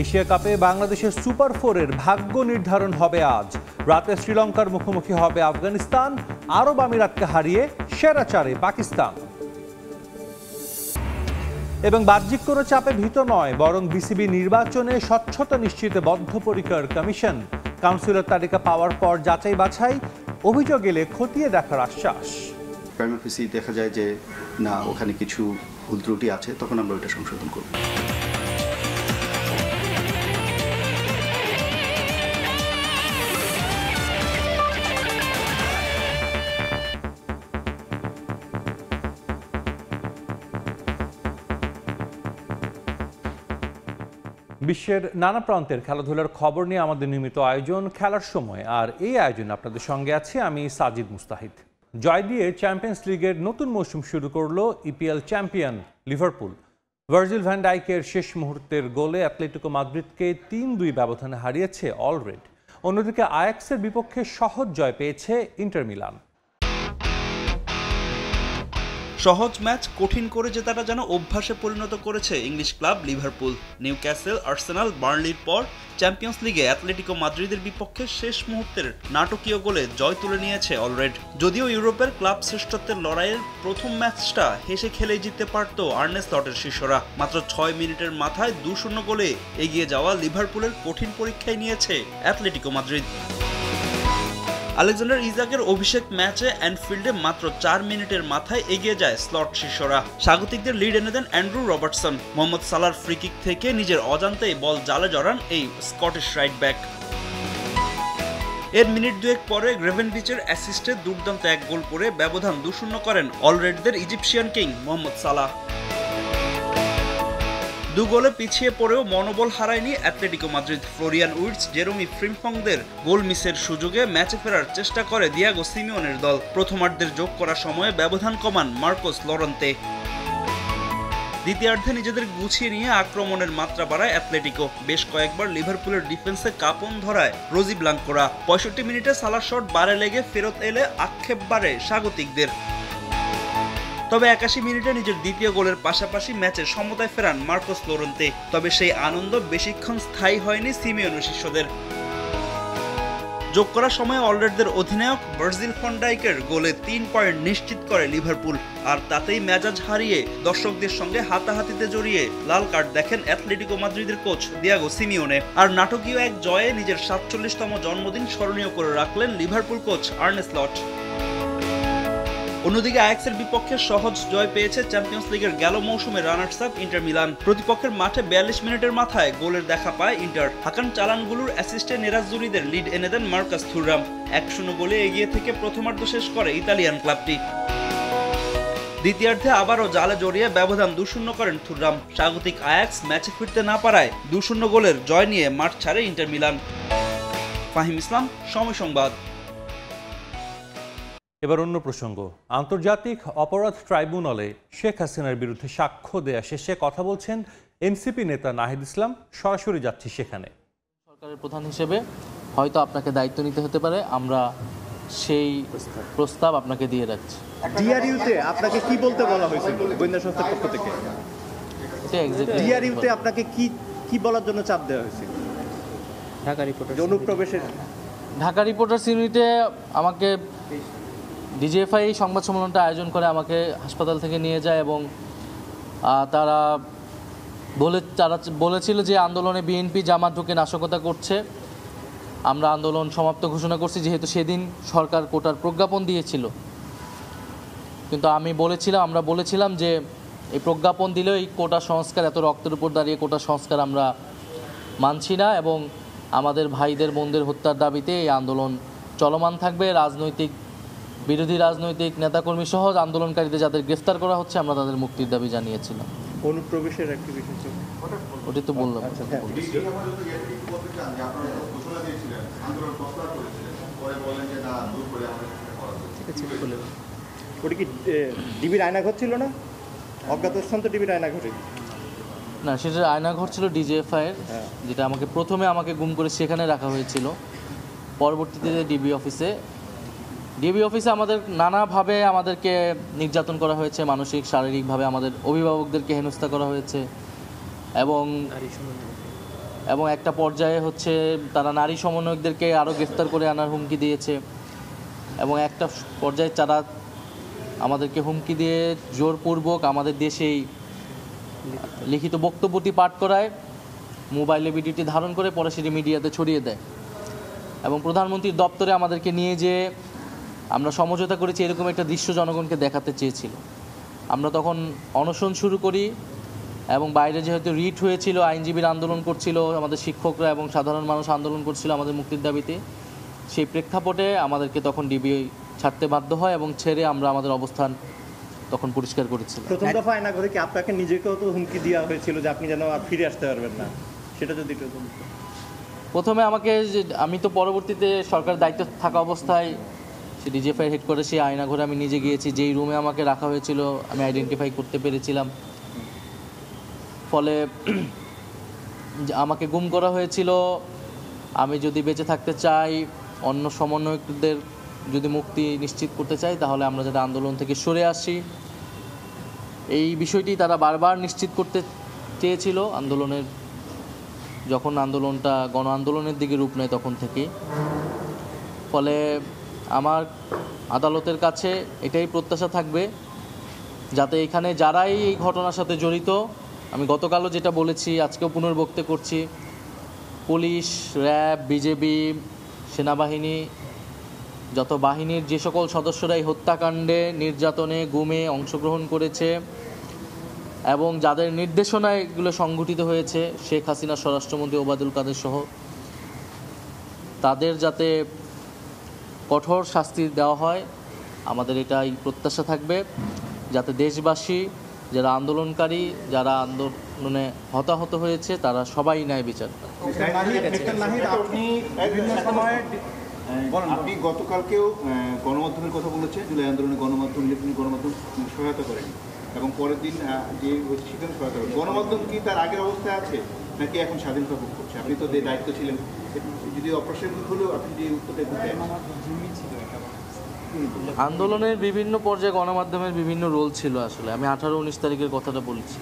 Asia কাপে বাংলাদেশের super ফোরের ভাগ্য নির্ধারণ হবে আজ। রাতে শ্রীলঙ্কার মুখোমুখি হবে আফগানিস্তান, আরব আমিরাতকে হারিয়ে সেরা চারে পাকিস্তান। এবং বাহ্যিক কোনো চাপে ভীত নয়, বরং বিসিবি নির্বাচনে স্বচ্ছতা নিশ্চিতে বদ্ধপরিকর কমিশন। কাউন্সিলর তালিকা পাওয়ার পর যাচাই বাছাই, অভিযোগ এলে খতিয়ে দেখার আশ্বাস। প্রাইম অফিসে দেখা যায় যে না, ওখানে কিছু ভুল ত্রুটি আছে, তখন আমরা ওটা সংশোধন করব। বিশ্বের নানা প্রান্তের খেলাধুলার খবর নিয়ে আমাদের নিয়মিত আয়োজন খেলার সময়, আর এই আয়োজন আপনাদের সঙ্গে আছি আমি সাজিদ মুস্তাহিদ। জয় দিয়ে চ্যাম্পিয়ন্স লিগের নতুন মৌসুম শুরু করলো EPL champion Liverpool. Virgil van ডাইকের শেষ মুহূর্তের গোলে অ্যাটলেটিকো মাদ্রিদকে ৩-২ ব্যবধানে হারিয়েছে অলরেড। অন্যদিকে আয়াক্সের বিপক্ষে সহজ জয় পেয়েছে ইন্টার মিলান। সহজ ম্যাচ কঠিন করে জেতাটা যেন অভ্যাসে পরিণত করেছে English club Liverpool. Newcastle, Arsenal, বার্নলির পর চ্যাম্পিয়ন্স লিগে অ্যাটলেটিকো মাদ্রিদের বিপক্ষে শেষ মুহূর্তের নাটকীয় গোলে জয় তুলে নিয়েছে অলরেড। যদিও ইউরোপের ক্লাব শ্রেষ্ঠত্বের লড়াইয়ের প্রথম ম্যাচটা হেসে খেলেই জিততে পারত আর্নে স্লটের শিষ্যরা। মাত্র ৬ মিনিটের মাথায় ২-০ গোলে এগিয়ে যাওয়া লিভারপুলের কঠিন পরীক্ষায় নিয়েছে অ্যাটলেটিকো মাদ্রিদ। আলেকজান্ডার ইজাকের অভিষেক ম্যাচে অ্যানফিল্ডে মাত্র ৪ মিনিটের মাথায় এগিয়ে যায় স্লট শিষ্যরা। স্বাগতিকদের লিড এনে দেন অ্যান্ড্রু রবার্টসন। মোহাম্মদ সালার ফ্রিকিক থেকে নিজের অজান্তেই বল জালে জড়ান এই স্কটিশ রাইট ব্যাক। এর মিনিট দুয়েক পরে গ্রেভেনভিচের অ্যাসিস্টে দুর্দান্ত এক গোল করে ব্যবধান ২-০ করেন অলরেডদের ইজিপশিয়ান কিং মোহাম্মদ সালাহ। দু গোলে পিছিয়ে পড়েও মনোবল হারায়নি Atletico Madrid. Florian Wirtz, Jeremie ফ্রিম্পংদের গোল মিসের সুযোগে ম্যাচে ফেরার চেষ্টা করে দিয়াগো সিমিওনের দল। প্রথমার্ধের যোগ করা সময়ে ব্যবধান কমান মার্কোস লরেন্তে। দ্বিতীয়ার্ধে নিজেদের গুছিয়ে নিয়ে আক্রমণের মাত্রা বাড়ায় অ্যাটলেটিকো। বেশ কয়েকবার লিভারপুলের ডিফেন্সে কাঁপন ধরায় রোজি ব্লাঙ্কোরা। ৬৫ মিনিটে সালার শট বারে লেগে ফেরত এলে আক্ষেপ বাড়ে স্বাগতিকদের। তবে ৮১ মিনিটে নিজের দ্বিতীয় গোলের পাশাপাশি ম্যাচে সমতায় ফেরান মার্কোস লোরেন্তে। তবে সেই আনন্দ বেশিক্ষণ স্থায়ী হয়নি সিমিওনো শিষ্যদের। যোগ করার সময় অলরেডদের অধিনায়ক ভার্জিল ভ্যান ডাইকের গোলে ৩ পয়েন্ট নিশ্চিত করে লিভারপুল। আর তাতেই মেজাজ হারিয়ে দর্শকদের সঙ্গে হাতাহাতিতে জড়িয়ে লাল কার্ড দেখেন অ্যাটলেটিকো মাদ্রিদের কোচ দিয়াগো সিমিওনে। আর নাটকীয় এক জয়ে নিজের ৪৭তম জন্মদিন স্মরণীয় করে রাখলেন লিভারপুল কোচ আর্নে স্লট। অন্যদিকে আয়াক্সের বিপক্ষে সহজ জয় পেয়েছে চ্যাম্পিয়ন্স লিগের গেল মৌসুমের রানার্স আপ ইন্টার মিলান। প্রতিপক্ষের মাঠে ৪২ মিনিটের মাথায় গোলের দেখা পায় ইন্টার। হাকান চালানগুলোর অ্যাসিস্টে নেরাজ্জুরিদের লিড এনে দেন মার্কাস থুরাম। ১-০ গোলে এগিয়ে থেকে প্রথমার্ধ শেষ করে ইতালিয়ান ক্লাবটি। দ্বিতীয়ার্ধে আবারও জালে জড়িয়ে ব্যবধান ২-০ করেন থুরাম। স্বাগতিক আয়াক্স ম্যাচে ফিরতে না পারায় ২-০ গোলের জয় নিয়ে মাঠ ছাড়ে ইন্টার মিলান। ফাহিম ইসলাম, সময় সংবাদ। এবার অন্য প্রসঙ্গ। আন্তর্জাতিক অপরাধ ট্রাইব্যুনালে শেখ হাসিনার বিরুদ্ধে সাক্ষ্য দেয়া শেষে কথা বলছেন এনসিপি নেতা নাহিদ ইসলাম। সরাসরি যাচ্ছি সেখানে। সরকারের প্রধান হিসেবে হয়তো আপনাকে দায়িত্ব নিতে হতে পারে, আমরা সেই প্রস্তাব আপনাকে দিয়ে রাখছি। ডিআরইউতে আপনাকে কি বলতে বলা হয়েছিল গোয়েন্দা সংস্থার পক্ষ থেকে? ডিআরইউতে আপনাকে কি বলার জন্য চাপ দেওয়া হয়েছিল? ঢাকা রিপোর্টার্স ইউনিটে আমাকে ডিজিএফআই সংবাদ সম্মেলনটা আয়োজন করে আমাকে হাসপাতাল থেকে নিয়ে যায় এবং তারা বলেছিল যে আন্দোলনে বিএনপি জামাত ঢুকে নাশকতা করছে। আমরা আন্দোলন সমাপ্ত ঘোষণা করছি, যেহেতু সেদিন সরকার কোটার প্রজ্ঞাপন দিয়েছিল। কিন্তু আমরা বলেছিলাম যে এই প্রজ্ঞাপন দিলেও এই কোটা সংস্কার, এত রক্তের উপর দাঁড়িয়ে কোটা সংস্কার আমরা মানছি না এবং আমাদের ভাইদের বোনদের হত্যার দাবিতে এই আন্দোলন চলমান থাকবে। বিরোধী রাজনৈতিক নেতাকর্মী সহ আন্দোলনকারীদের যাদের গ্রেফতার করা হচ্ছে, আমরা তাদের মুক্তির দাবি জানিয়েছিলাম। অনুপ্রবেশের একটি বিষয় ওটি তো বললাম। ওটি কি ডিবির আয়নাঘর ছিল না? অজ্ঞাত স্থান তো ডিবির আয়নাঘরে না, সেটা আয়নাঘর ছিল ডিজিএফআই এর, যেটা প্রথমে আমাকে গুম করে সেখানে রাখা হয়েছিল। পরবর্তীতে ডিবি অফিসে আমাদের নানাভাবে আমাদেরকে নির্যাতন করা হয়েছে, মানসিক শারীরিকভাবে আমাদের অভিভাবকদেরকে হেনস্থা করা হয়েছে এবং এবং একটা পর্যায়ে হচ্ছে তারা নারী সমন্বয়কদেরকে আরও গ্রেফতার করে আনার হুমকি দিয়েছে এবং একটা পর্যায়ে তারা আমাদেরকে হুমকি দিয়ে জোরপূর্বক আমাদের দেশেই লিখিত বক্তব্যটি পাঠ করায়, মোবাইলে ভিডিওটি ধারণ করে পরে সেটি মিডিয়াতে ছড়িয়ে দেয় এবং প্রধানমন্ত্রীর দপ্তরে আমাদেরকে নিয়ে যে আমরা সমঝোতা করেছি এরকম একটা দৃশ্য জনগণকে দেখাতে চেয়েছিল। আমরা তখন অনশন শুরু করি এবং বাইরে যেহেতু রিট হয়েছিল, আইনজীবীরা আন্দোলন করছিল, আমাদের শিক্ষকরা এবং সাধারণ মানুষ আন্দোলন করছিল আমাদের মুক্তির দাবিতে, সেই প্রেক্ষাপটে আমাদেরকে তখন ডিবি ছাড়তে বাধ্য হয় এবং ছেড়ে আমরা আমাদের অবস্থান তখন পরিষ্কার করেছিলাম। প্রথম দফা আয়নাঘরে কি আপনাকে নিজেকেও তো হুমকি দেওয়া হয়েছিল যে আপনি যেন আর ফিরে আসতে পারবেন না, সেটা যদি একটু প্রথমে আমাকে আমি তো পরবর্তীতে সরকার দায়িত্ব থাকা অবস্থায় সে ডিজিএফআই হেড করে সেই আয়নাঘরে আমি নিজে গিয়েছি, যেই রুমে আমাকে রাখা হয়েছিল আমি আইডেন্টিফাই করতে পেরেছিলাম। ফলে আমাকে গুম করা হয়েছিল। আমি যদি বেঁচে থাকতে চাই, অন্য সমন্বয়কদের যদি মুক্তি নিশ্চিত করতে চাই, তাহলে আমরা যাতে আন্দোলন থেকে সরে আসি, এই বিষয়টি তারা বারবার নিশ্চিত করতে চেয়েছিল আন্দোলনের, যখন আন্দোলনটা গণ আন্দোলনের দিকে রূপ নেয় তখন থেকে। ফলে আমার আদালতের কাছে এটাই প্রত্যাশা থাকবে যাতে এখানে যারাই এই ঘটনার সাথে জড়িত, আমি গতকালও যেটা বলেছি আজকেও পুনর্বক্ত করছি, পুলিশ, র্যাব, বিজেপি, সেনাবাহিনী, যত বাহিনীর যে সকল সদস্যরা এই হত্যাকাণ্ডে, নির্যাতনে, গুমে অংশগ্রহণ করেছে এবং যাদের নির্দেশনায় এগুলো সংঘটিত হয়েছে, শেখ হাসিনা, স্বরাষ্ট্রমন্ত্রী ওবায়দুল কাদের সহ, তাদের যাতে কঠোর শাস্তি দেওয়া হয়, আমাদের এটাই প্রত্যাশা থাকবে, যাতে দেশবাসী, যারা আন্দোলনকারী, যারা আন্দোলনে হতাহত হয়েছে, তারা সবাই ন্যায় বিচার পায়। আপনি গতকালকেও গণমাধ্যমের কথা বলেছেন, জুলাই আন্দোলনে গণমাধ্যম, ইলেকট্রনিক গণমাধ্যম সহায়তা করেন এবং পরের দিন যে সেখানে সহায়তা করেন। গণমাধ্যম কি তার আগের অবস্থায় আছে নাকি এখন স্বাধীনতা ভোগ করছে? আপনি তো যে দায়িত্ব ছিলেন, যদি অপ্রাসঙ্গিক হলেও আপনি যে উত্তরটা দিতেন। আন্দোলনের বিভিন্ন পর্যায়ে গণমাধ্যমের বিভিন্ন রোল ছিল। আসলে আমি 18-19 তারিখের কথাটা বলছি।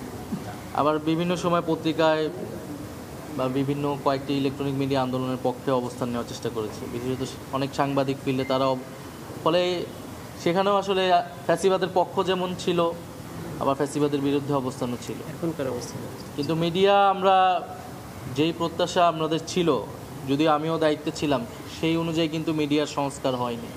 আবার বিভিন্ন সময় পত্রিকায় বা বিভিন্ন কয়েকটি ইলেকট্রনিক মিডিয়া আন্দোলনের পক্ষে অবস্থান নেওয়ার চেষ্টা করেছে, বিশেষত অনেক সাংবাদিক ফিল্ডে তারাও। ফলে সেখানেও আসলে ফ্যাসিবাদের পক্ষ যেমন ছিল, আবার ফ্যাসিবাদের বিরুদ্ধে অবস্থানও ছিল। এখনকার অবস্থান কিন্তু মিডিয়া, আমরা যেই প্রত্যাশা আমাদের ছিল, যদিও আমিও দায়িত্বে ছিলাম, সেই অনুযায়ী কিন্তু মিডিয়ার সংস্কার হয়নি।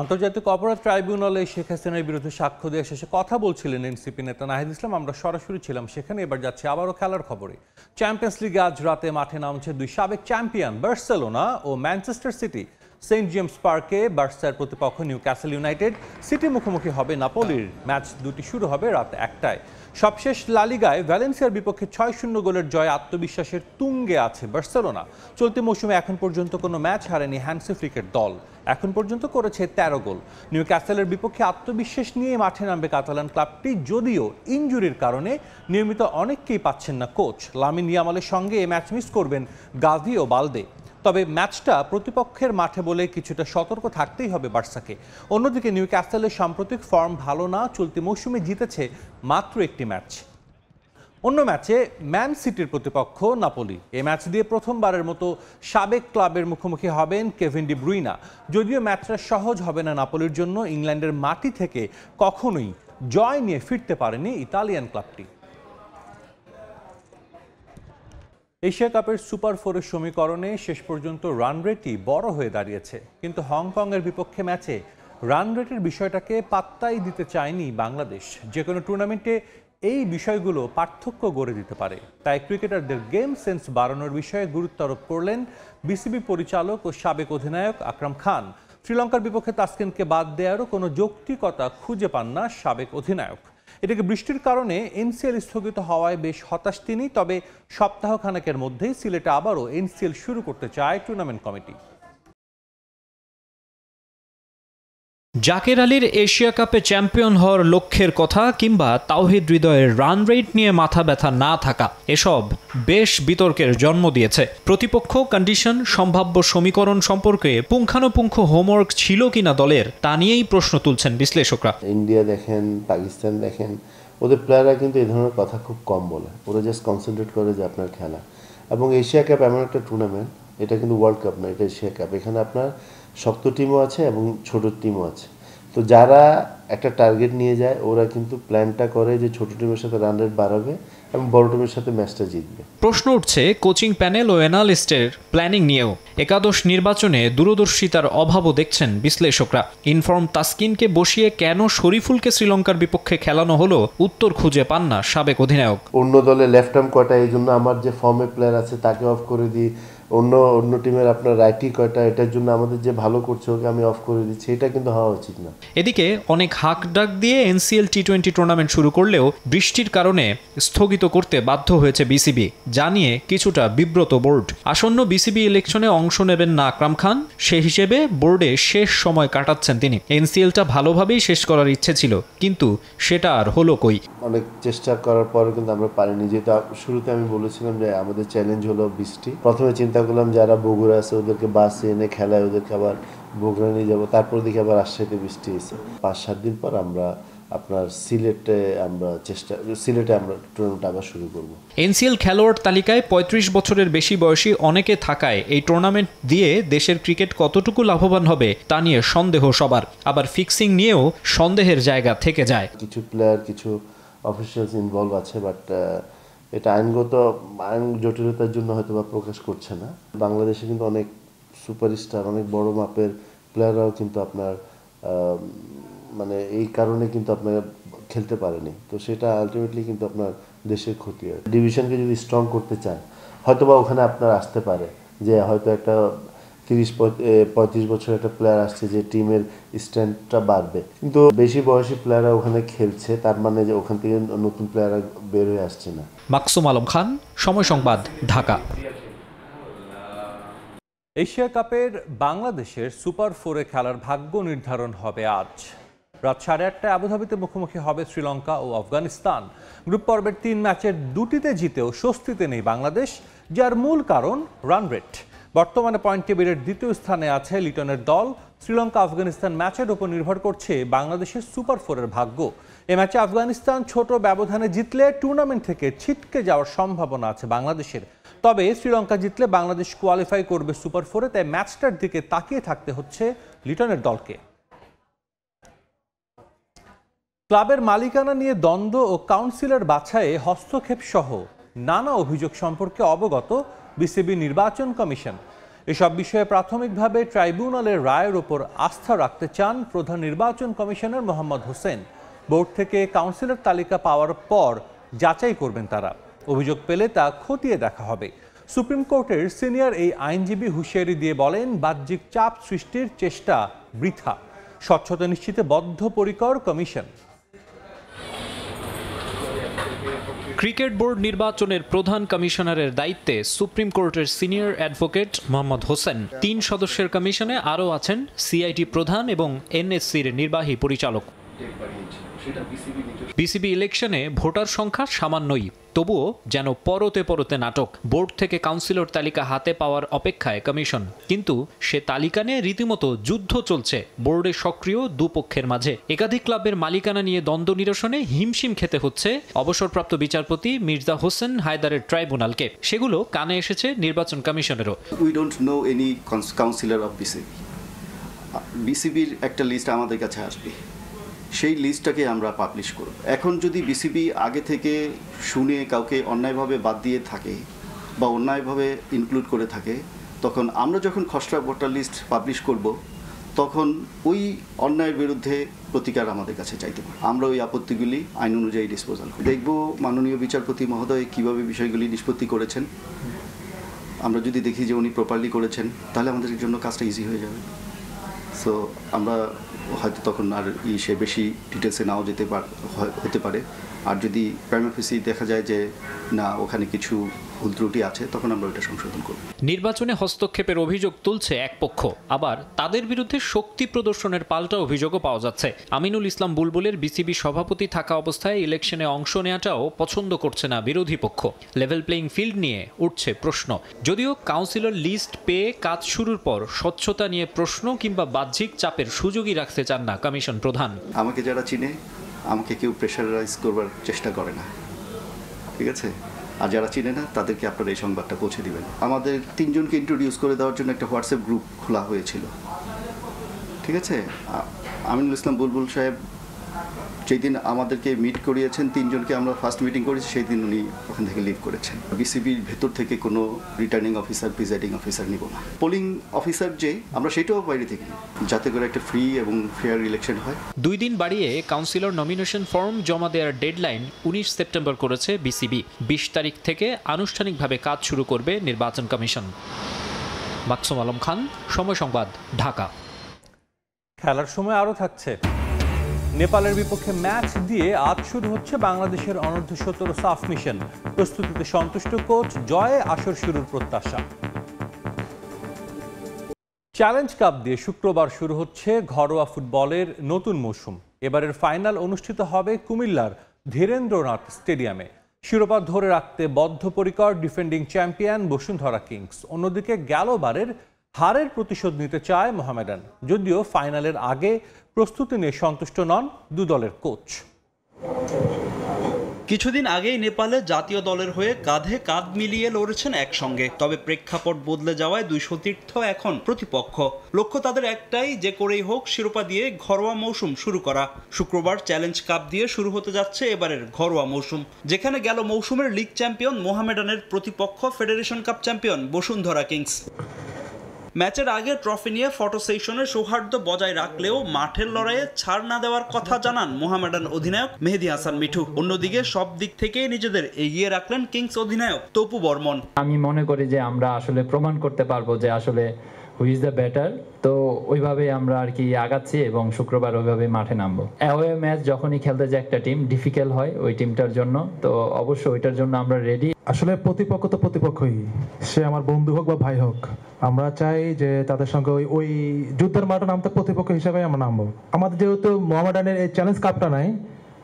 আন্তর্জাতিক অপরাধ ট্রাইব্যুনালে শেখ হাসিনার বিরুদ্ধে সাক্ষ্য দেওয়া শেষে কথা বলছিলেন এনসিপি নেতা নাহিদ ইসলাম। আমরা সরাসরি ছিলাম সেখানে। এবার যাচ্ছে আবারও খেলার খবরে। চ্যাম্পিয়ন্স লিগে আজ রাতে মাঠে নামছে দুই সাবেক চ্যাম্পিয়ন বার্সেলোনা ও ম্যানচেস্টার সিটি। সেন্ট জেমস পার্কে বার্সার প্রতিপক্ষ নিউক্যাসল ইউনাইটেড, সিটি মুখোমুখি হবে নাপোলির। ম্যাচ দুটি শুরু হবে রাত 1টায়। সবশেষ লা লিগায় ভ্যালেন্সিয়ার বিপক্ষে 6-0 গোলের জয় আত্মবিশ্বাসের তুঙ্গে আছে বার্সেলোনা। চলতি মৌসুমে এখন পর্যন্ত কোনো ম্যাচ হারেনি হ্যান্সি ফ্লিকের দল, এখন পর্যন্ত করেছে 13 গোল। নিউক্যাসলের বিপক্ষে আত্মবিশ্বাস নিয়ে মাঠে নামবে কাতালান ক্লাবটি, যদিও ইনজুরির কারণে নিয়মিত অনেককেই পাচ্ছেন না কোচ। লামিন ইয়ামালের সঙ্গে এই ম্যাচ মিস করবেন গাভি ও বালদে। তবে ম্যাচটা প্রতিপক্ষের মাঠে বলে কিছুটা সতর্ক থাকতেই হবে বার্সাকে। অন্যদিকে নিউক্যাসলের সাম্প্রতিক ফর্ম ভালো না, চলতি মৌসুমে জিতেছে মাত্র একটি ম্যাচ। অন্য ম্যাচে ম্যান সিটির প্রতিপক্ষ নাপোলি। এই ম্যাচ দিয়ে প্রথমবারের মতো সাবেক ক্লাবের মুখোমুখি হবেন কেভিন ডি ব্রুইনা। যদিও ম্যাচটা সহজ হবে না নাপোলির জন্য, ইংল্যান্ডের মাটি থেকে কখনোই জয় নিয়ে ফিরতে পারেনি ইতালিয়ান ক্লাবটি। এশিয়া কাপের সুপার ফোরের সমীকরণে শেষ পর্যন্ত রান রেটই বড় হয়ে দাঁড়িয়েছে, কিন্তু হংকংয়ের বিপক্ষে ম্যাচে রান রেটের বিষয়টাকে পাত্তাই দিতে চায়নি বাংলাদেশ। যে কোনো টুর্নামেন্টে এই বিষয়গুলো পার্থক্য গড়ে দিতে পারে, তাই ক্রিকেটারদের গেম সেন্স বাড়ানোর বিষয়ে গুরুত্ব আরোপ করলেন বিসিবি পরিচালক ও সাবেক অধিনায়ক আকরাম খান। শ্রীলঙ্কার বিপক্ষে তাসকিনকে বাদ দেওয়ারও কোনো যৌক্তিকতা খুঁজে পান না সাবেক অধিনায়ক। এটাকে বৃষ্টির কারণে এনসিএল স্থগিত হওয়ায় বেশ হতাশ তিনি। তবে সপ্তাহখানেকের মধ্যেই সিলেটে আবারও এনসিএল শুরু করতে চায় টুর্নামেন্ট কমিটি। জাকের আলীর এশিয়া কাপে চ্যাম্পিয়ন হওয়ার লক্ষ্যের কথা কিংবা তাওহিদ হৃদয়ের রান রেট নিয়ে মাথা ব্যথা না থাকা, এসব বেশ বিতর্কের জন্ম দিয়েছে। প্রতিপক্ষ, কন্ডিশন, সম্ভাব্য সমীকরণ সম্পর্কে পুঙ্খানুপুঙ্খ হোমওয়ার্ক ছিল কিনা দলের, তা নিয়েই প্রশ্ন তুলছেন বিশ্লেষকরা। ইন্ডিয়া দেখেন, পাকিস্তান দেখেন, ওদের প্লেয়াররা কিন্তু এই ধরনের কথা খুব কম বলে, ওরা জাস্ট কনসেন্ট্রেট করে যে আপনার খেলা। এবং এশিয়া কাপ এমন একটা টুর্নামেন্ট, এটা কিন্তু ওয়ার্ল্ড কাপ না, এটা এশিয়া কাপ। এখানে আপনার শক্ত টিমও আছে এবং ছোট টিমও আছে। তো যারা একটা টার্গেট নিয়ে যায় ওরা কিন্তু প্ল্যানটা করে যে ছোট টিমের সাথে রান রেট বাড়াবে এবং বড় টিমের সাথে ম্যাচটা জিতবে। প্রশ্ন উঠছে কোচিং প্যানেল ও অ্যানালিস্টের প্ল্যানিং নিয়েও। একাদশ নির্বাচনে দূরদর্শিতার অভাবও দেখছেন বিশ্লেষকরা। ইনফর্ম তাসকিনকে বসিয়ে কেন শরীফুলকে শ্রীলঙ্কার বিপক্ষে খেলানো হলো উত্তর খুঁজে পান না সাবেক অধিনায়ক। অন্য দলে লেফট আর্ম কয়টা, এই জন্য আমার যে ফর্মে প্লেয়ার আছে তাকে অফ করে দিই। অন্য টিমের আপনার রাইটি কয়টা, এটার জন্য আমাদের যে ভালো করছে ওকে আমি অফ করে দিচ্ছি, এটা কিন্তু হওয়া উচিত না। এদিকে অনেক হাক ডাক দিয়ে এনসিএল টি-20 টুর্নামেন্ট শুরু করলেও বৃষ্টির কারণে স্থগিত করতে বাধ্য হয়েছে বিসিবি, জানিয়ে কিছুটা বিব্রত বোর্ড। আসন্ন বিসিবি ইলেকশনে অংশ নেবেন না আকরাম খান, সে হিসেবে বোর্ডে শেষ সময় কাটাচ্ছেন তিনি। এনসিএলটা ভালোভাবেই শেষ করার ইচ্ছে ছিল, কিন্তু সেটা আর হলো কই। অনেক চেষ্টা করার পর কিন্তু আমরা পারিনি, যেহেতু শুরুতে আমি বলেছিলাম যে আমাদের চ্যালেঞ্জ হলো বৃষ্টি। প্রথমে চিন্তা করলাম যারা বগুড়া আছে ওদেরকে বাসে এনে খেলায়, ওদেরকে আবার বগুড়া নিয়ে যাবো, তারপর দেখি আবার রাজশাহীতে বৃষ্টি এসে 5-7 দিন পর আমরা আপনার সিলেটে আমরা টুর্নামেন্ট আবার শুরু করব। এনসিএল খেলোয়াড় তালিকায় 35 বছরের বেশি বয়সী অনেকে থাকায় এই টুর্নামেন্ট দিয়ে দেশের ক্রিকেট কতটুকু লাভবান হবে তা নিয়ে সন্দেহ সবার। আবার ফিক্সিং নিয়েও সন্দেহের জায়গা থেকে যায়। কিছু প্লেয়ার, কিছু অফিসিয়ালস ইনভলভ আছে, বাট এটা আইন জটিলতার জন্য হয়তো বা প্রকাশ করছে না। বাংলাদেশে কিন্তু অনেক সুপারস্টার, অনেক বড় মাপের প্লেয়াররাও কিন্তু আপনার মানে এই কারণে কিন্তু আপনার খেলতে পারেনি। তো সেটা আলটিমেটলি কিন্তু আপনার দেশের ক্ষতি হয়। ডিভিশনকে যদি স্ট্রং করতে চান হয়তো বা ওখানে আপনার আসতে পারে যে হয়তো একটা 30-35 বছর একটা প্লেয়ার আসছে যে টিমের স্ট্রেংথটা বাড়বে, কিন্তু বেশি বয়সী প্লেয়াররা ওখানে খেলছে, তার মানে যে ওখান থেকে নতুন প্লেয়াররা বের হয়ে আসছে না। মাকসুম আলম খান, সময় সংবাদ, ঢাকা। এশিয়া কাপের বাংলাদেশের সুপার 4-এ খেলার ভাগ্য নির্ধারণ হবে আজ রাত 8:30টায় আবুধাবিতে মুখোমুখি হবে শ্রীলঙ্কা ও আফগানিস্তান। গ্রুপ পর্বের 3 ম্যাচের 2টিতে জিতেও স্বস্তিতে নেই বাংলাদেশ, যার মূল কারণ রান রেট। বর্তমানে পয়েন্ট টেবিলের 2য় স্থানে আছে লিটনের দল। শ্রীলঙ্কা আফগানিস্তান ম্যাচের উপর নির্ভর করছে বাংলাদেশের সুপার 4-এর ভাগ্য। এ ম্যাচে আফগানিস্তান ছোট ব্যবধানে জিতলে টুর্নামেন্ট থেকে ছিটকে যাওয়ার সম্ভাবনা আছে বাংলাদেশের। তবে শ্রীলঙ্কা জিতলে বাংলাদেশ কোয়ালিফাই করবে সুপার 4-এ, তাই ম্যাচটার দিকে তাকিয়ে থাকতে হচ্ছে লিটনের দলকে। ক্লাবের মালিকানা নিয়ে দ্বন্দ্ব ও কাউন্সিলর বাছাইয়ে হস্তক্ষেপ সহ নানা অভিযোগ সম্পর্কে অবগত বিসিবি নির্বাচন কমিশন। এসব বিষয়ে প্রাথমিকভাবে ট্রাইব্যুনালের রায়ের ওপর আস্থা রাখতে চান প্রধান নির্বাচন কমিশনার মোহাম্মদ হোসেন। বোর্ড থেকে কাউন্সিলর তালিকা পাওয়ার পর যাচাই করবেন তারা। অভিযোগ পেলে তা খতিয়ে দেখা হবে। সুপ্রিম কোর্টের সিনিয়র এই আইনজীবী হুঁশিয়ারি দিয়ে বলেন, বাহ্যিক চাপ সৃষ্টির চেষ্টা বৃথা। স্বচ্ছতা নিশ্চিতে বদ্ধপরিকর কমিশন। ক্রিকেট বোর্ড নির্বাচনের প্রধান কমিশনারের দায়িত্বে সুপ্রিম কোর্টের সিনিয়র অ্যাডভোকেট মোহাম্মদ হোসেন। 3 সদস্যের কমিশনে আরও আছেন সিআইটি প্রধান এবং এনএসসির নির্বাহী পরিচালক। বিসিবি ইলেকশনে ভোটার সংখ্যা সামান্যই, তবুও যেন পরতে পরতে নাটক। বোর্ড থেকে কাউন্সিলর তালিকা হাতে পাওয়ার অপেক্ষায় কমিশন, কিন্তু সে তালিকা নিয়ে রীতিমতো যুদ্ধ চলছে বোর্ডে সক্রিয় দুপক্ষের মাঝে। একাধিক ক্লাবের মালিকানা নিয়ে দ্বন্দ্ব নিরসনে হিমশিম খেতে হচ্ছে অবসরপ্রাপ্ত বিচারপতি মির্জা হোসেন হায়দারের ট্রাইব্যুনালকে। সেগুলো কানে এসেছে নির্বাচন কমিশনেরও। We don't know any councillor of BCB. বিসিবির একটা লিস্ট আমাদের কাছে আসবে, সেই লিস্টটাকে আমরা পাবলিশ করব। এখন যদি বিসিবি আগে থেকে শুনে কাউকে অন্যায়ভাবে বাদ দিয়ে থাকে বা অন্যায়ভাবে ইনক্লুড করে থাকে, তখন আমরা যখন খসড়া ভোটার লিস্ট পাবলিশ করব তখন ওই অন্যায়ের বিরুদ্ধে প্রতিকার আমাদের কাছে চাইতে পারে। আমরা ওই আপত্তিগুলি আইন অনুযায়ী ডিসপোজাল করি। দেখব মাননীয় বিচারপতি মহোদয় কীভাবে বিষয়গুলি নিষ্পত্তি করেছেন। আমরা যদি দেখি যে উনি প্রপারলি করেছেন তাহলে আমাদের জন্য কাজটা ইজি হয়ে যাবে। সো আমরা হয়তো তখন আর সে বেশি ডিটেলসে নাও হতে পারে। আর যদি প্রাইমা ফেসি দেখা যায় যে না ওখানে কিছু ভুল ত্রুটি আছে, তখন আমরা ওটা সংশোধন করব। নির্বাচনে হস্তক্ষেপের অভিযোগ তুলছে এক পক্ষ, আবার তাদের বিরুদ্ধে শক্তি প্রদর্শনের পাল্টা অভিযোগও পাওয়া যাচ্ছে। আমিনুল ইসলাম বুলবুলের বিসিবি সভাপতি থাকা অবস্থায় ইলেকশনে অংশ নেওয়াটাও পছন্দ করছে না বিরোধী পক্ষ। লেভেল প্লেইং ফিল্ড নিয়ে উঠছে প্রশ্ন। যদিও কাউন্সিলর লিস্ট পেয়ে কাজ শুরুর পর স্বচ্ছতা নিয়ে প্রশ্ন কিংবা বাহ্যিক চাপের সুযোগই রাখতে চান না কমিশন প্রধান। আমাকে যারা চিনে আমাকে কেউ প্রেশারাইজ করবার চেষ্টা করে না, ঠিক আছে? আর যারা চিনে না তাদেরকে আপনারা এই সংবাদটা পৌঁছে দিবেন। আমাদের 3 জনকে ইন্ট্রোডিউস করে দেওয়ার জন্য একটা হোয়াটসঅ্যাপ গ্রুপ খোলা হয়েছিল, ঠিক আছে? আমিনুল ইসলাম বুলবুল সাহেব যেই দিন আমাদেরকে মিট করিয়েছেন, 3 জনকে আমরা ফার্স্ট মিটিং করেছি, সেই দিন উনি ওখান থেকে লিভ করেছেন। বিসিবির ভেতর থেকে কোনো রিটার্নিং অফিসার, প্রিজাইডিং অফিসার নিব না। পোলিং অফিসার যে আমরা সেটাও বাইরে থেকে, যাতে করে একটা ফ্রি এবং ফেয়ার ইলেকশন হয়। 2 দিন বাড়িয়ে কাউন্সিলর নমিনেশন ফর্ম জমা দেওয়ার ডেডলাইন 19 সেপ্টেম্বর করেছে বিসিবি। 20 তারিখ থেকে আনুষ্ঠানিকভাবে কাজ শুরু করবে নির্বাচন কমিশন। মাকসুম আলম খান, সময় সংবাদ, ঢাকা। খেলার সময় আরও থাকছে। নেপালের বিপক্ষে ম্যাচ দিয়ে আজ শুরু হচ্ছে বাংলাদেশের অনূর্ধ্ব-17 সাফ মিশন। প্রস্তুতিতে সন্তুষ্ট কোচ, জয়ে আসর শুরুর প্রত্যাশা। চ্যালেঞ্জ কাপ দিয়ে শুক্রবার শুরু হচ্ছে ঘরোয়া ফুটবলের নতুন মৌসুম। এবারের ফাইনাল অনুষ্ঠিত হবে কুমিল্লার ধীরেন্দ্রনাথ স্টেডিয়ামে। শিরোপা ধরে রাখতে বদ্ধপরিকর ডিফেন্ডিং চ্যাম্পিয়ন বসুন্ধরা কিংস। অন্যদিকে গেলবারের হারের প্রতিশোধ নিতে চায় মোহামেডান। যদিও ফাইনালের আগে প্রস্তুতি নিয়ে সন্তুষ্ট নন 2 দলের কোচ। কিছুদিন আগেই নেপালে জাতীয় দলের হয়ে কাঁধে কাঁধ মিলিয়ে লড়েছেন একসঙ্গে। তবে প্রেক্ষাপট বদলে যাওয়ায় 2 সতীর্থ এখন প্রতিপক্ষ। লক্ষ্য তাদের একটাই, যে করেই হোক শিরোপা দিয়ে ঘরোয়া মৌসুম শুরু করা। শুক্রবার চ্যালেঞ্জ কাপ দিয়ে শুরু হতে যাচ্ছে এবারের ঘরোয়া মৌসুম, যেখানে গেল মৌসুমের লিগ চ্যাম্পিয়ন মোহামেডানের প্রতিপক্ষ federation cup champion Bashundhara Kings. ম্যাচের আগে ট্রফি নিয়ে ফটো সেশনে সৌহার্দ্য বজায় রাখলেও মাঠের লড়াইয়ে ছাড় না দেওয়ার কথা জানান মোহামেডান অধিনায়ক মেহেদী হাসান মিঠু। অন্যদিকে সব দিক থেকে নিজেদের এগিয়ে রাখলেন কিংস অধিনায়ক তপু বর্মন। আমি মনে করি যে আমরা আসলে প্রমাণ করতে পারবো যে আসলে হুই ইজ দ্য বেটার, তো ওইভাবে আমরা আর কি আগাচ্ছি এবং শুক্রবার ওইভাবে মাঠে নামবো। অ্যাওয়ে ম্যাচ যখনই খেলতে যায় একটা টিম ডিফিকাল্ট হয় ওই টিমটার জন্য, তো অবশ্যই ওইটার জন্য আমরা রেডি। আসলে প্রতিপক্ষ তো প্রতিপক্ষই, সে আমার বন্ধু হোক বা ভাই হোক, আমরা চাই যে তাদের সঙ্গে ওই যুদ্ধের মাঠে নামতে প্রতিপক্ষ হিসাবে আমরা নামবো। আমাদের যেহেতু মোহামেডানের এই চ্যালেঞ্জ কাপটা নাই,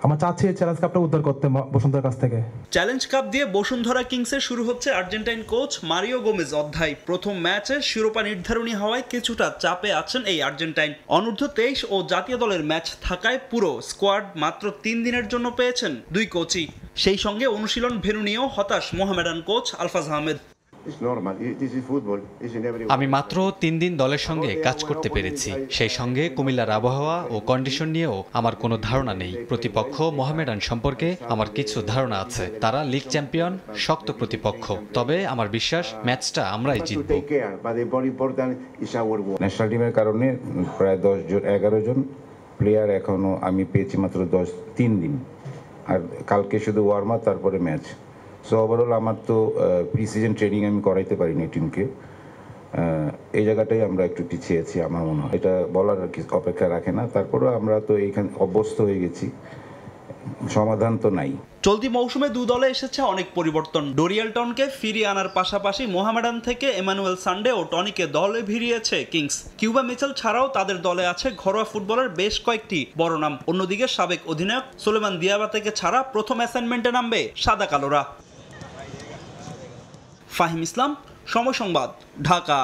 আমরা চাচ্ছি এই চ্যালেঞ্জ কাপটা উদ্ধার করতে বসুন্ধরার কাছ থেকে। চ্যালেঞ্জ কাপ দিয়ে বসুন্ধরা কিংসের শুরু হচ্ছে আর্জেন্টাইন কোচ মারিও গোমেজ অধ্যায়। প্রথম ম্যাচে শিরোপা নির্ধারণী হওয়ায় কিছুটা চাপে আছেন এই আর্জেন্টাইন। অনূর্ধ্ব-23 ও জাতীয় দলের ম্যাচ থাকায় পুরো স্কোয়াড মাত্র 3 দিনের জন্য পেয়েছেন 2 কোচই। সেই সঙ্গে অনুশীলন ভেন্যু নিয়েও হতাশ মোহামেডান কোচ আলফাজ আহমেদ। আমি মাত্র 3 দিন দলের সঙ্গে কাজ করতে পেরেছি। সেই সঙ্গে কুমিল্লার আবহাওয়া ও কন্ডিশন নিয়েও আমার কোনো ধারণা নেই। প্রতিপক্ষ মোহামেডান সম্পর্কে আমার কিছু ধারণা আছে। তারা লিগ চ্যাম্পিয়ন, শক্ত প্রতিপক্ষ। তবে আমার বিশ্বাস ম্যাচটা আমরাই জিতব। ন্যাশনাল টিমের কারণে প্রায় 11 জন প্লেয়ার এখনো আমি পেয়েছি মাত্র 3 দিন, আর কালকে শুধু ওয়ার্ম আপ, তারপরে ম্যাচ। সো ওভারঅল আমার তো প্রি সিজন ট্রেনিং আমি করাইতে পারিনি টিমকে। এই জায়গাটাই আমরা একটু পিছিয়ে আছি আমার মনে হয়। এটা বলার আর কি অপেক্ষা রাখে না, তারপরেও আমরা তো এইখানে অভ্যস্ত হয়ে গেছি, সমাধান তো নাই। চলতি মৌসুমে 2 দলে এসেছে অনেক পরিবর্তন। ডোরিয়ালটনকে ফিরিয়ে আনার পাশাপাশি মোহামেডান থেকে এমানুয়েল সান্ডে ও টনিকে দলে ভিড়িয়েছে কিংস। কিউবা মিচেল ছাড়াও তাদের দলে আছে ঘরোয়া ফুটবলের বেশ কয়েকটি বড় নাম। অন্যদিকে সাবেক অধিনায়ক সুলেমান দিয়াবাতেকে ছাড়া প্রথম অ্যাসাইনমেন্টে নামবে সাদা কালোরা। ফাহিম ইসলাম, সময় সংবাদ, ঢাকা।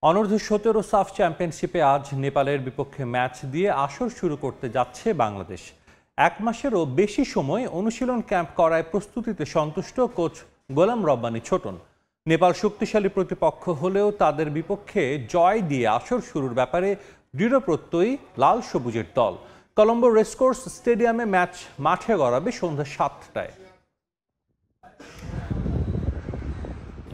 অনূর্ধ্ব-17 সাফ চ্যাম্পিয়নশিপে আজ নেপালের বিপক্ষে ম্যাচ দিয়ে আসর শুরু করতে যাচ্ছে বাংলাদেশ। 1 মাসেরও বেশি সময় অনুশীলন ক্যাম্প করায় প্রস্তুতিতে সন্তুষ্ট কোচ গোলাম রব্বানী ছোটন। নেপাল শক্তিশালী প্রতিপক্ষ হলেও তাদের বিপক্ষে জয় দিয়ে আসর শুরুর ব্যাপারে দৃঢ় প্রত্যয়ী লাল সবুজের দল। কলম্বো রেসকোর্স স্টেডিয়ামে ম্যাচ মাঠে গড়াবে সন্ধ্যা 7টায়।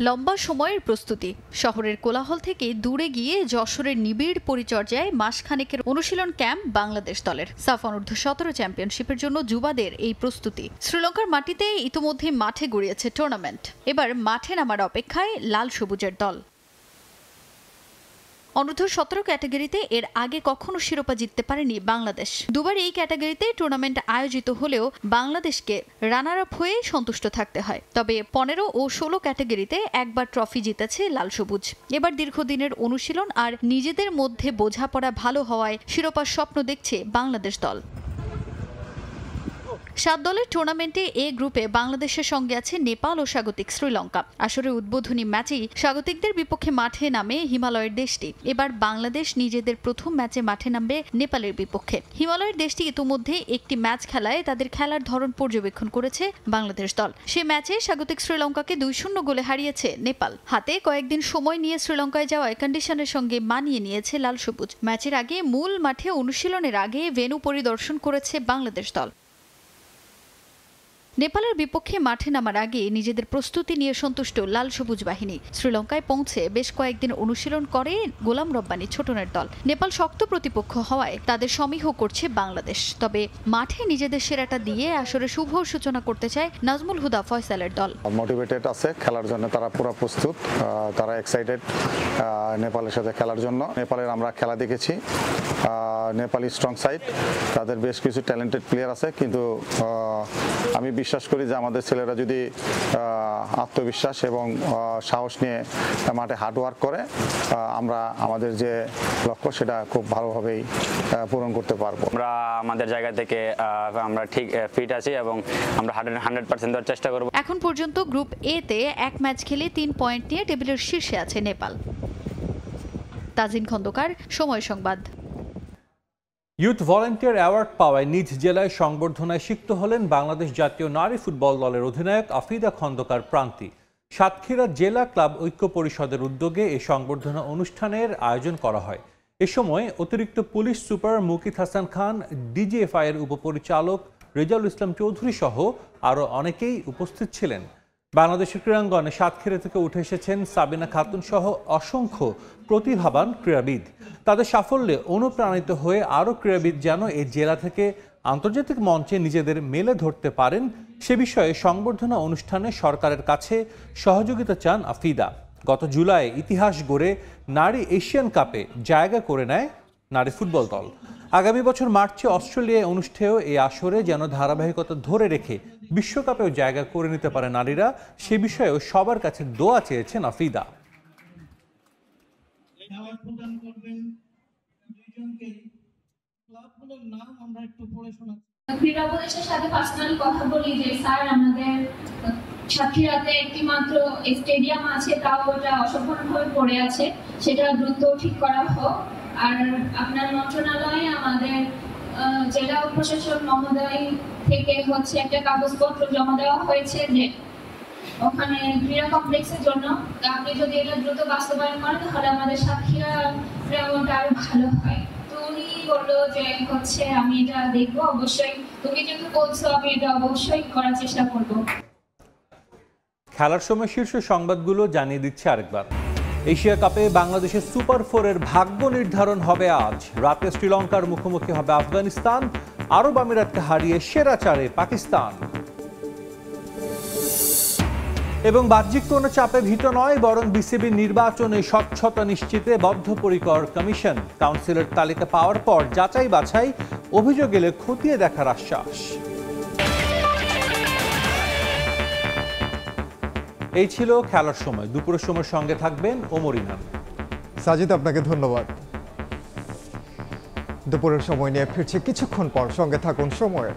লম্বা সময়ের প্রস্তুতি, শহরের কোলাহল থেকে দূরে গিয়ে যশোরের নিবিড় পরিচর্যায় মাসখানেকের অনুশীলন ক্যাম্প বাংলাদেশ দলের। সাফ অনূর্ধ্ব-17 চ্যাম্পিয়নশিপের জন্য যুবাদের এই প্রস্তুতি। শ্রীলঙ্কার মাটিতে ইতোমধ্যে মাঠে গড়িয়েছে টুর্নামেন্ট। এবার মাঠে নামার অপেক্ষায় লাল সবুজের দল। অনূর্ধ্ব-17 ক্যাটাগরিতে এর আগে কখনো শিরোপা জিততে পারেনি বাংলাদেশ। দুবার এই ক্যাটাগরিতে টুর্নামেন্ট আয়োজিত হলেও বাংলাদেশকে রানার আপ হয়ে সন্তুষ্ট থাকতে হয়। তবে 15 ও 16 ক্যাটাগরিতে একবার ট্রফি জিতেছে লাল সবুজ। এবার দীর্ঘদিনের অনুশীলন আর নিজেদের মধ্যে বোঝাপড়া ভালো হওয়ায় শিরোপার স্বপ্ন দেখছে বাংলাদেশ দল। 7 দলের টুর্নামেন্টে এ গ্রুপে বাংলাদেশের সঙ্গে আছে নেপাল ও স্বাগতিক শ্রীলঙ্কা। আসরের উদ্বোধনী ম্যাচেই স্বাগতিকদের বিপক্ষে মাঠে নামে হিমালয়ের দেশটি। এবার বাংলাদেশ নিজেদের প্রথম ম্যাচে মাঠে নামবে নেপালের বিপক্ষে। হিমালয়ের দেশটি ইতিমধ্যে একটি ম্যাচ খেলায় তাদের খেলার ধরন পর্যবেক্ষণ করেছে বাংলাদেশ দল। সে ম্যাচে স্বাগতিক শ্রীলঙ্কাকে 2-0 গোলে হারিয়েছে নেপাল। হাতে কয়েকদিন সময় নিয়ে শ্রীলঙ্কায় যাওয়ায় কন্ডিশনের সঙ্গে মানিয়ে নিয়েছে লাল সবুজ। ম্যাচের আগে মূল মাঠে অনুশীলনের আগে ভেন্যু পরিদর্শন করেছে বাংলাদেশ দল। নেপালের বিপক্ষে মাঠে নামার আগে নিজেদের প্রস্তুতি নিয়ে সন্তুষ্ট লাল সবুজ বাহিনী। শ্রীলঙ্কায় পৌঁছে বেশ কয়েকদিন অনুশীলন করে গোলাম রব্বানী ছোটনের দল। নেপাল শক্ত প্রতিপক্ষ হওয়ায় তাদের সমীহ করছে বাংলাদেশ। তবে মাঠে নিজেদের সেরাটা দিয়ে আসরে শুভ সূচনা করতে চায় নাজমুল হুদা ফয়সালের দল। মোটিভেটেড আছে খেলার জন্য, তারা পুরো প্রস্তুত, তারা এক্সাইটেড নেপালের সাথে খেলার জন্য। নেপালের আমরা খেলা দেখেছি, নেপালি স্ট্রং সাইড, তাদের বেশ কিছু ট্যালেন্টেড প্লেয়ার আছে, কিন্তু আমি বিশ্বাস করি যে আমাদের ছেলেরা যদি আত্মবিশ্বাস এবং সাহস নিয়ে মাঠে হার্ড ওয়ার্ক করে, আমরা আমাদের যে লক্ষ্য সেটা খুব ভালোভাবেই পূরণ করতে পারবো। আমরা আমাদের জায়গা থেকে আমরা ঠিক ফিট আছি এবং আমরা 100% দেওয়ার চেষ্টা করব। এখন পর্যন্ত গ্রুপ এ তে এক ম্যাচ খেলে 3 পয়েন্ট নিয়ে টেবিলের শীর্ষে আছে নেপাল। তাজিন খন্দকার, সময় সংবাদ। ইউথ ভলান্টিয়ার অ্যাওয়ার্ড পাওয়ায় নিজ জেলায় সংবর্ধনায় সিক্ত হলেন বাংলাদেশ জাতীয় নারী ফুটবল দলের অধিনায়ক আফিদা খন্দকার প্রান্তি। সাতক্ষীরা জেলা ক্লাব ঐক্য পরিষদের উদ্যোগে এই সংবর্ধনা অনুষ্ঠানের আয়োজন করা হয়। এ সময় অতিরিক্ত police super Mukit Hasan Khan, DGFI এর উপপরিচালক রেজাউল ইসলাম চৌধুরী সহ আরও অনেকেই উপস্থিত ছিলেন। বাংলাদেশের ক্রীড়াঙ্গনে সাতক্ষীরা থেকে উঠে এসেছেন সাবিনা খাতুন সহ অসংখ্য প্রতিভাবান ক্রীড়াবিদ। তাদের সাফল্যে অনুপ্রাণিত হয়ে আরও ক্রীড়াবিদ যেন এই জেলা থেকে আন্তর্জাতিক মঞ্চে নিজেদের মেলে ধরতে পারেন সে বিষয়ে সংবর্ধনা অনুষ্ঠানে সরকারের কাছে সহযোগিতা চান আফিদা। গত জুলাই ইতিহাস গড়ে নারী এশিয়ান কাপে জায়গা করে নেয় নারী ফুটবল দল। আগামী বছর মার্চে অস্ট্রেলিয়ায় অনুষ্ঠেয় এই আসরে যেন ধারাবাহিকতা ধরে রেখে বিশ্বকাপেও জায়গা করে নিতে পারে নারীরা, সে বিষয়েও সবার কাছে দোয়া চেয়েছেন আফিদা। ক্রীড়া উপদেষ্টার সাথে পার্সোনালি কথা বলি যে স্যার আমাদের সাতক্ষীরাতে একটি মাত্র স্টেডিয়াম আছে, তাও ওটা অসম্পূর্ণভাবে পড়ে আছে, সেটা দ্রুত ঠিক করা হোক। আর আপনার মন্ত্রণালয়ে আমাদের জেলা প্রশাসন মহোদয় থেকে একটা কাগজপত্র জমা দেওয়া হয়েছে যে ওখানে ক্রীড়া কমপ্লেক্সের জন্য। আপনি যদি এটা দ্রুত বাস্তবায়ন করেন তাহলে আমাদের সাতক্ষীরা গ্রামটা আরো ভালো হয়। তো উনি বললো যে আমি এটা দেখবো, অবশ্যই তুমি যেহেতু বলছো আমি এটা অবশ্যই করার চেষ্টা করবো। খেলার সময় শীর্ষ সংবাদগুলো জানিয়ে দিচ্ছে আরেকবার। এশিয়া কাপে বাংলাদেশের সুপার 4-এর ভাগ্য নির্ধারণ হবে আজ। রাতে শ্রীলঙ্কার মুখোমুখি হবে আফগানিস্তান, আরব আমিরাতকে হারিয়ে সেরা 4-এ পাকিস্তান। এবং বাহ্যিক কোনো চাপে ভীত নয়, বরং বিসিবি নির্বাচনে স্বচ্ছতা নিশ্চিতে বদ্ধপরিকর কমিশন। কাউন্সিলের তালিকা পাওয়ার পর যাচাই বাছাই, অভিযোগ এলে খতিয়ে দেখার আশ্বাস। এই ছিল খেলার সময়। দুপুরের সময় সঙ্গে থাকবেন ওমর ইনান। সাজিদ, আপনাকে ধন্যবাদ। দুপুরের সময় নিয়ে ফিরছি কিছুক্ষণ পর, সঙ্গে থাকুন সময়ের।